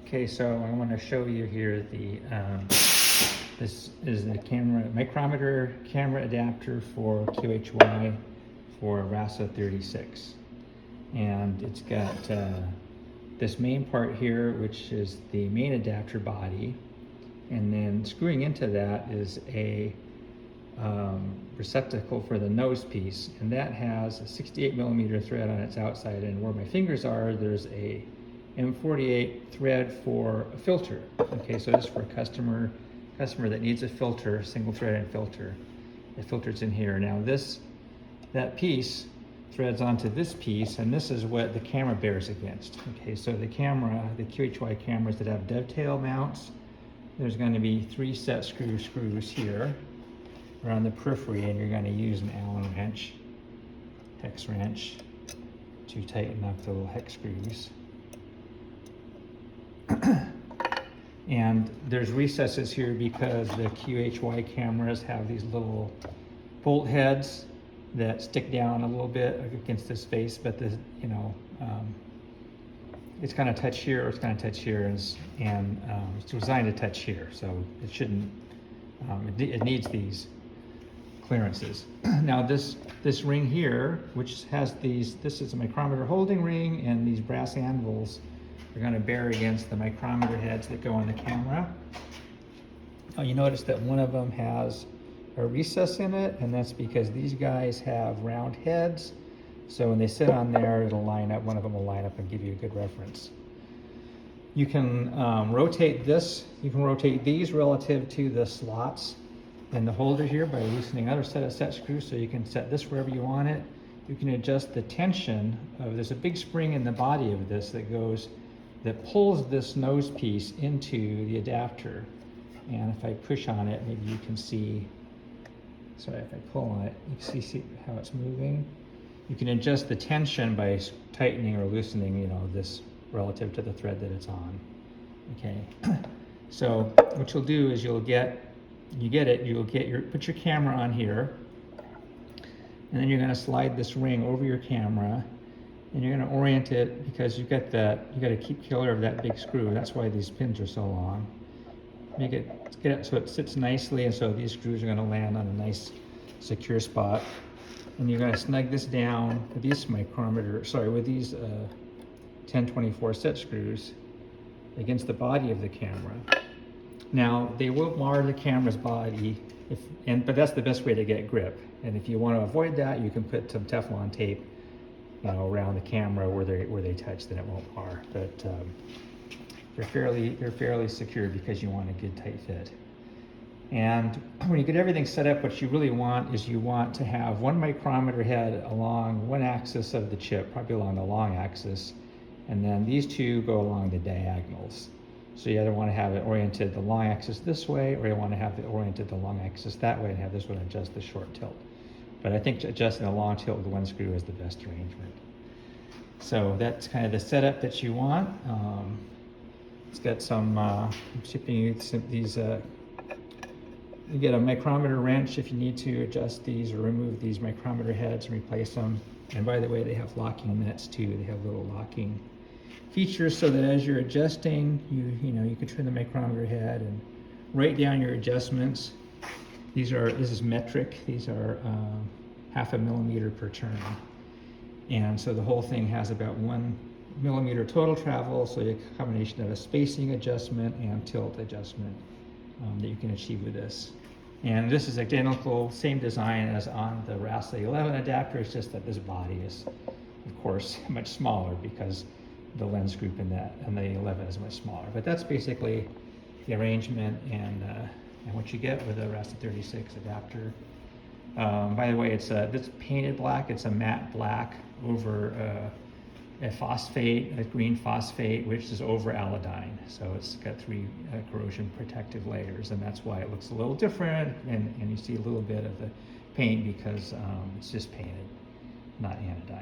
Okay, so I want to show you here the this is the micrometer camera adapter for QHY for RASA36, and it's got this main part here, which is the main adapter body, and then screwing into that is a receptacle for the nose piece, and that has a 68mm thread on its outside, and where my fingers are there's a M48 thread for a filter. Okay, so this is for a customer that needs a filter, single threaded filter. The filter's in here. Now that piece threads onto this piece, and this is what the camera bears against. Okay, so the QHY cameras that have dovetail mounts, there's going to be 3 set screws here around the periphery, and you're going to use an Allen wrench, hex wrench, to tighten up the little hex screws. And there's recesses here because the QHY cameras have these little bolt heads that stick down a little bit against this face, but it's going to touch here, or it's going to touch here, and it's designed to touch here, so it shouldn't. It needs these clearances. Now this ring here, which has this is a micrometer holding ring, and these brass anvils are going to bear against the micrometer heads that go on the camera. Now you notice that one of them has a recess in it, and that's because these guys have round heads, so when they sit on there, it'll line up. One of them will line up and give you a good reference. You can rotate this. You can rotate these relative to the slots in the holder here by loosening another set of screws, so you can set this wherever you want it. You can adjust the tension of, there's a big spring in the body of this that pulls this nose piece into the adapter. And if I push on it, maybe you can see, sorry, if I pull on it, you can see how it's moving. You can adjust the tension by tightening or loosening, this relative to the thread that it's on. Okay, so what you'll do is put your camera on here, and then you're going to slide this ring over your camera, and you're going to orient it, because you got to keep clear of that big screw. That's why these pins are so long. Get it so it sits nicely, and so these screws are going to land on a nice secure spot. And you're going to snug this down with these with these 1024 set screws against the body of the camera. Now they will mar the camera's body, but that's the best way to get grip. And if you want to avoid that, you can put some Teflon tape, around the camera where they touch, then it won't mar. But they're fairly secure because you want a good tight fit. And when you get everything set up, what you really want is to have one micrometer head along one axis of the chip, probably along the long axis, and then these two go along the diagonals. So you either want to have it oriented the long axis this way, or you want to have it oriented the long axis that way, and have this one adjust the short tilt. But I think adjusting the long tilt with one screw is the best arrangement. So that's kind of the setup that you want. It's got some, I'm shipping you these, you get a micrometer wrench if you need to adjust these or remove these micrometer heads and replace them. And by the way, they have locking nuts too. They have little locking features so that as you're adjusting, you can turn the micrometer head and write down your adjustments. This is metric. These are 0.5 millimeter per turn. And so the whole thing has about 1 millimeter total travel, so a combination of a spacing adjustment and tilt adjustment that you can achieve with this. And this is identical, same design as on the RASA 11 adapter. It's just that this body is, of course, much smaller because the lens group in the 11 is much smaller. But that's basically the arrangement and what you get with a RASA36 adapter. By the way, it's painted black. It's a matte black over a phosphate, a green phosphate, which is over Alodyne. So it's got 3 corrosion protective layers, and that's why it looks a little different, and you see a little bit of the paint because it's just painted, not anodized.